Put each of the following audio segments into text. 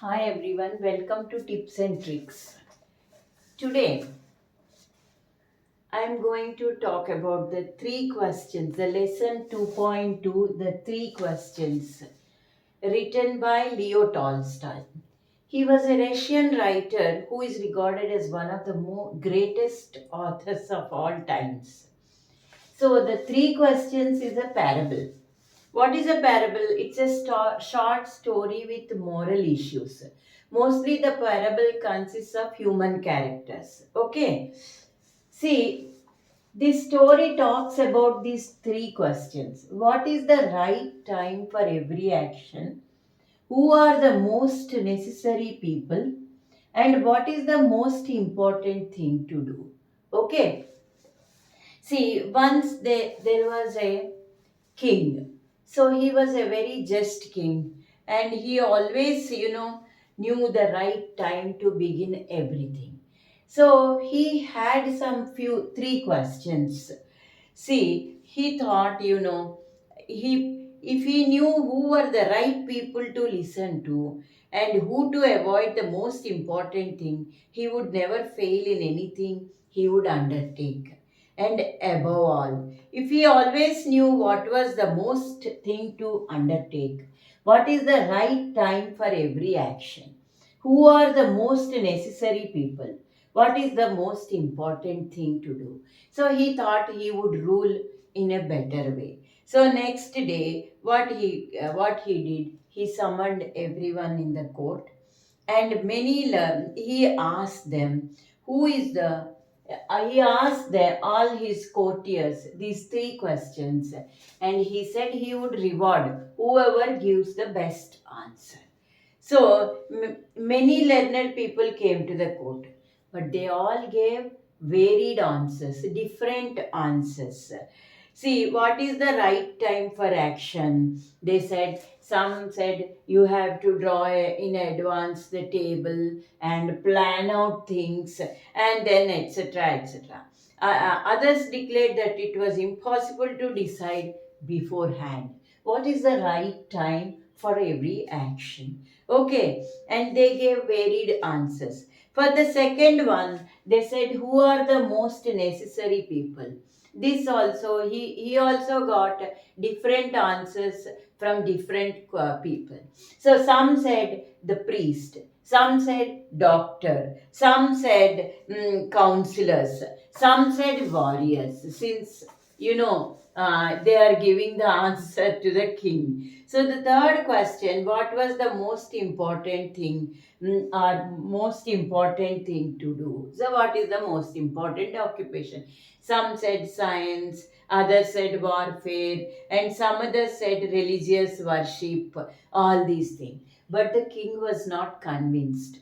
Hi everyone, welcome to Tips and Tricks. Today I am going to talk about the three questions, the lesson 2.2, the three questions, written by Leo Tolstoy. He was a Russian writer who is regarded as one of the greatest authors of all times. So, the three questions is a parable. What is a parable? It's a short story with moral issues. Mostly the parable consists of human characters. Okay. See, this story talks about these three questions. What is the right time for every action? Who are the most necessary people? And what is the most important thing to do? Okay. See, once there was a king. So he was a very just king, and he always, knew the right time to begin everything. So he had some few three questions. See, he thought, if he knew who were the right people to listen to and who to avoid the most important thing, he would never fail in anything he would undertake. And above all, if he always knew what was the most thing to undertake, what is the right time for every action, who are the most necessary people, what is the most important thing to do. So he thought he would rule in a better way. So next day, what he did, he summoned everyone in the court, and he asked them, who is the he asked them, all his courtiers, these three questions, and he said he would reward whoever gives the best answer. So many learned people came to the court, but they all gave varied answers, different answers. See, what is the right time for action? They said, some said you have to draw in advance the table and plan out things and then etc. etc. Others declared that it was impossible to decide beforehand what is the right time for every action. Okay, and they gave varied answers. For the second one, they said, who are the most necessary people? This also, he also got different answers from different people. So some said the priest, some said doctor, some said counselors, some said warriors, since they are giving the answer to the king. So the third question, what was the most important thing, or most important thing to do? So what is the most important occupation? Some said science, others said warfare, and some others said religious worship, all these things. But the king was not convinced.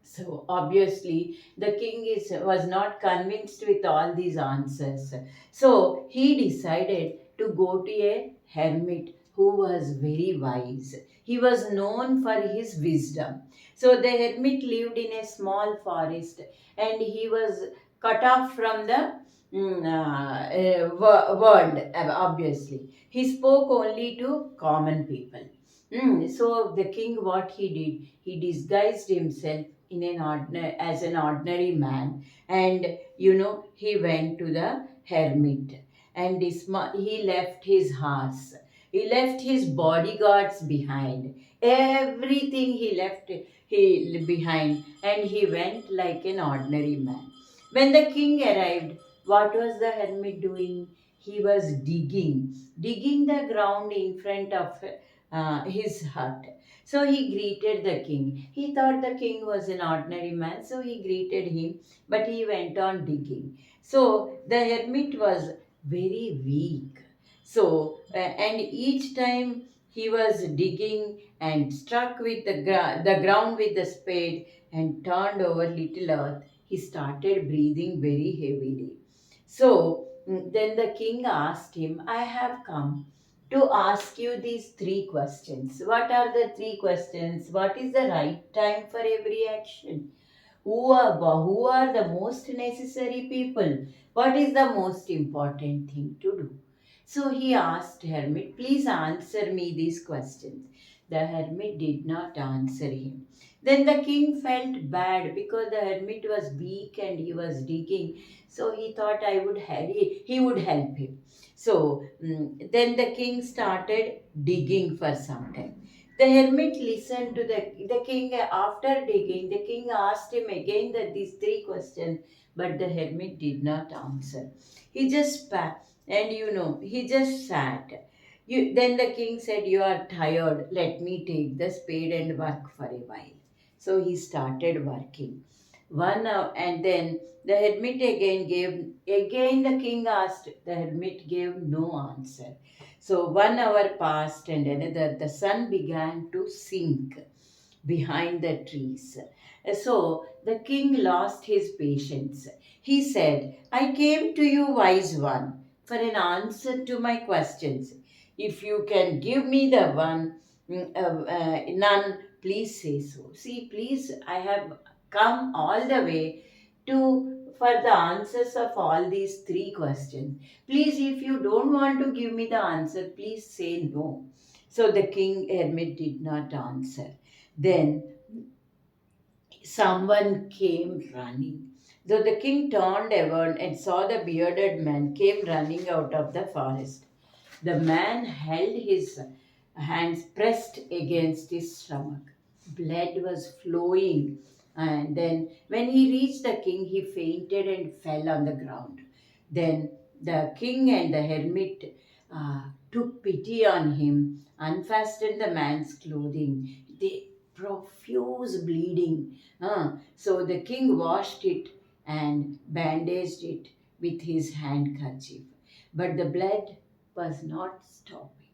So obviously the king was not convinced with all these answers. So he decided to go to a hermit who was very wise. He was known for his wisdom. So the hermit lived in a small forest, and he was cut off from the world, obviously. He spoke only to common people. So the king, what he did, he disguised himself in as an ordinary man, and he went to the hermit, and he left his horse, he left his bodyguards behind, everything he behind, and he went like an ordinary man. When the king arrived, what was the hermit doing? He was digging the ground in front of his hut. So he greeted the king. He thought the king was an ordinary man, so he greeted him, but he went on digging. So the hermit was very weak. So, and each time he was digging and struck with the ground with the spade and turned over little earth, he started breathing very heavily. So then the king asked him, I have come to ask you these three questions. What are the three questions? What is the right time for every action? Who are the most necessary people? What is the most important thing to do? So he asked hermit, please answer me these questions. The hermit did not answer him. Then the king felt bad because the hermit was weak and he was digging. So he thought he would help him. So then the king started digging for some time. The hermit listened to the king. After digging, the king asked him again these three questions, but the hermit did not answer. He just he just sat. Then the king said, "You are tired. Let me take the spade and work for a while." So he started working. 1 hour, and then the hermit again the king asked. The hermit gave no answer. So 1 hour passed and another. The sun began to sink behind the trees. So the king lost his patience. He said, "I came to you, wise one, for an answer to my questions. If you can give me the none, please say so." See, please, I have come all the way for the answers of all these three questions. Please, if you don't want to give me the answer, please say no. So the king hermit did not answer. Then someone came running. So the king turned around and saw the bearded man came running out of the forest. The man held his hands pressed against his stomach. Blood was flowing, and then when he reached the king, he fainted and fell on the ground. Then the king and the hermit took pity on him, unfastened the man's clothing. They profuse bleeding. So the king washed it and bandaged it with his handkerchief. But the blood was not stopping.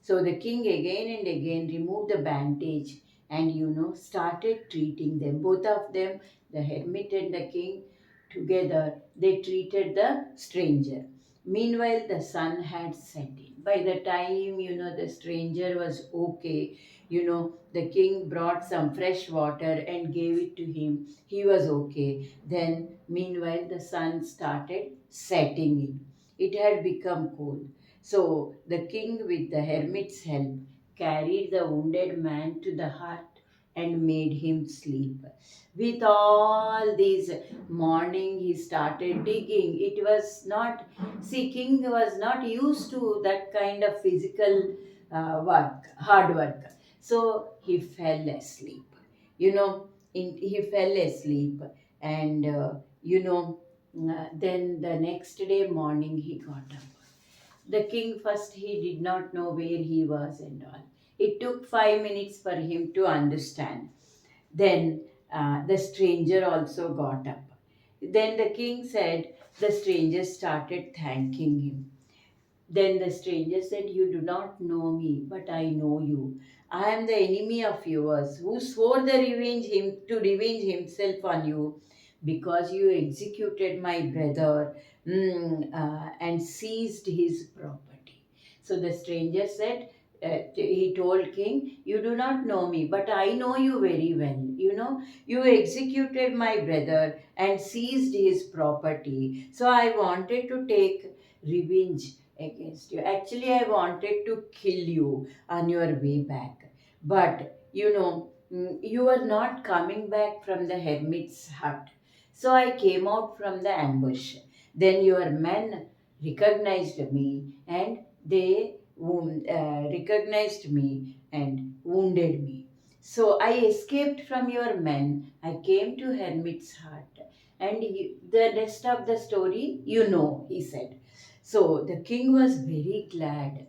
So the king again and again removed the bandage and started treating them. Both of them, the hermit and the king, together they treated the stranger. Meanwhile, the sun had set in. By the time the stranger was okay, the king brought some fresh water and gave it to him. He was okay. Then, meanwhile, the sun started setting in. It had become cold. So the king, with the hermit's help, carried the wounded man to the hut and made him sleep. With all these, morning he started digging. It was not, see, king was not used to that kind of physical work, hard work. So he fell asleep. You know, he fell asleep, and then the next day morning he got up. The king first he did not know where he was and all. It took 5 minutes for him to understand. Then the stranger also got up. Then the king said, the stranger started thanking him. Then the stranger said, "You do not know me, but I know you. I am the enemy of yours who swore to revenge himself on you because you executed my brother and seized his property." So the stranger said, he told king, "You do not know me, but I know you very well. You executed my brother and seized his property. So I wanted to take revenge against you. Actually, I wanted to kill you on your way back. But, you are not coming back from the hermit's hut. So I came out from the ambush. Then your men recognized me and recognized me and wounded me. So I escaped from your men. I came to hermit's hut. And the rest of the story, he said. So the king was very glad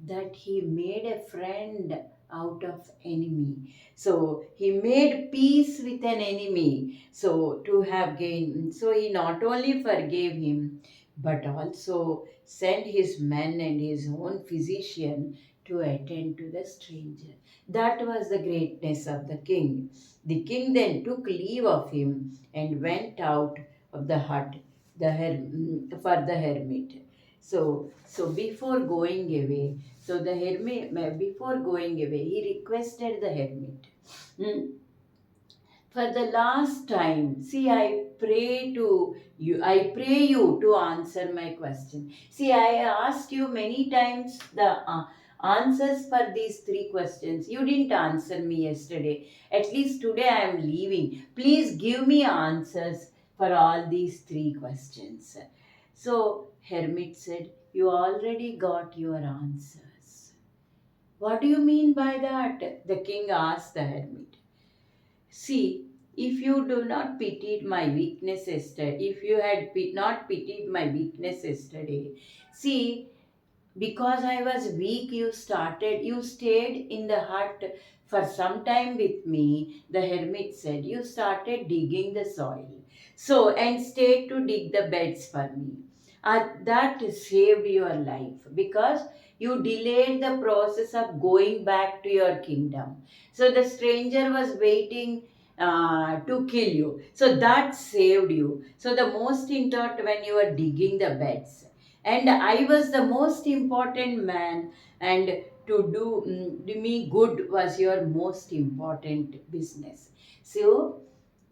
that he made a friend out of enemy. So he made peace with an enemy. So to have gained, so he not only forgave him, but also sent his men and his own physician to attend to the stranger. That was the greatness of the king. The king then took leave of him and went out of the hut for the hermit. So before going away, so the hermit, before going away, he requested the hermit, "Hmm, for the last time, see, I pray you to answer my question. See, I asked you many times answers for these three questions. You didn't answer me yesterday. At least today I am leaving. Please give me answers for all these three questions. So Hermit said, you already got your answers. What do you mean by that? The king asked the hermit. See, if you do not pitied my weakness yesterday, if you had not pitied my weakness yesterday, see, because I was weak, you stayed in the hut for some time with me, the hermit said. You started digging the soil. So, and stayed to dig the beds for me. That saved your life because you delayed the process of going back to your kingdom. So, the stranger was waiting to kill you. So, that saved you. So, the most important when you were digging the beds, and I was the most important man, and to do me good was your most important business. So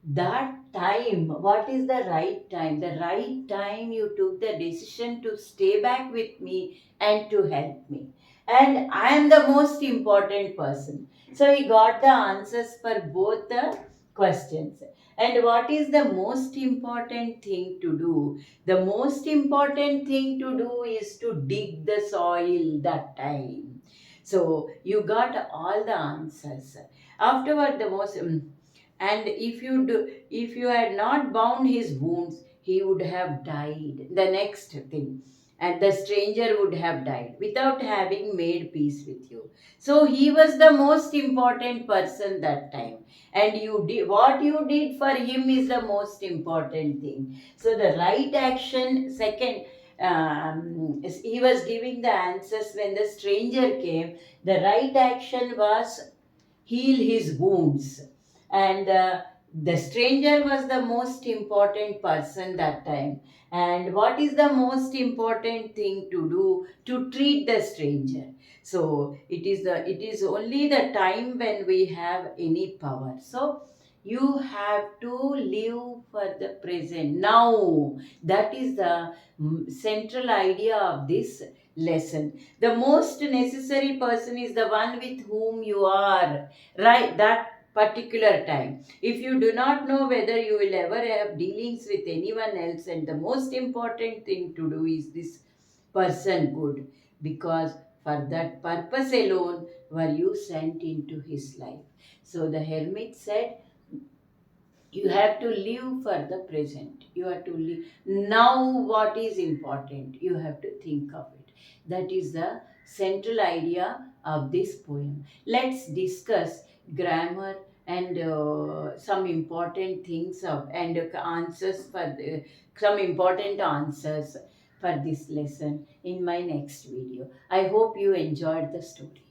that time, what is the right time? The right time you took the decision to stay back with me and to help me, and I am the most important person. So he got the answers for both the questions. And what is the most important thing to do? The most important thing to do is to dig the soil that time. So you got all the answers. Afterward, the most and if you had not bound his wounds, he would have died. The next thing, and the stranger would have died without having made peace with you. So he was the most important person that time, and you did what you did for him is the most important thing. So the right action, second, he was giving the answers when the stranger came. The right action was heal his wounds, and the stranger was the most important person that time. And what is the most important thing to do? To treat the stranger. So it is only the time when we have any power. So you have to live for the present now. That is the central idea of this lesson. The most necessary person is the one with whom you are right that particular time. If you do not know whether you will ever have dealings with anyone else, and the most important thing to do is this person good, because for that purpose alone were you sent into his life. So the hermit said, you have to live for the present. You have to live now. What is important, you have to think of it. That is the central idea of this poem. Let's discuss grammar and some important things of, and answers for some important answers for this lesson in my next video. I hope you enjoyed the story.